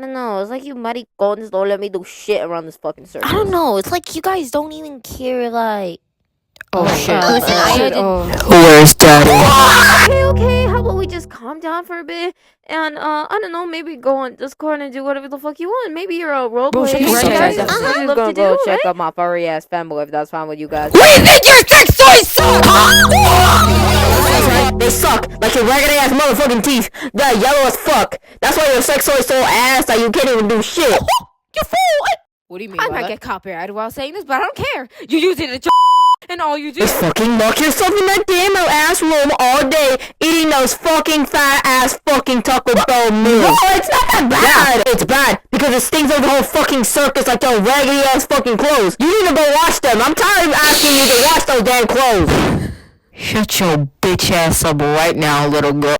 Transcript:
don't know. It's like you maricones don't let me do shit around this fucking circus. I don't know. It's like you guys don't even care, like... Oh, shit. Listen, I didn't... Where's Daddy? Okay, how about we just calm down for a bit and I don't know, maybe go on Discord and do whatever the fuck you want. Maybe you're a role player. shut the Right, fuck guys? up. That's what Uh-huh. you I'm love just to gonna go do, check right? out my furry ass fanboy if that's fine with you guys. We think your sex toys suck! That's right, they suck like your raggedy ass motherfucking teeth. They're yellow as fuck. That's why your sex toy is so ass that you can't even do shit. You fool! What do you mean I by might that? get copyrighted while saying this, but I don't care. You use it at your and all you do. Just fucking lock yourself in that damn ass room all day eating those fucking fat ass fucking Taco Bell meals. No, it's not that bad. Yeah, it's bad because it stings over the whole fucking circus like your raggedy ass fucking clothes. You need to go wash them. I'm tired of asking you to wash those damn clothes. Shut your bitch ass up right now, little girl.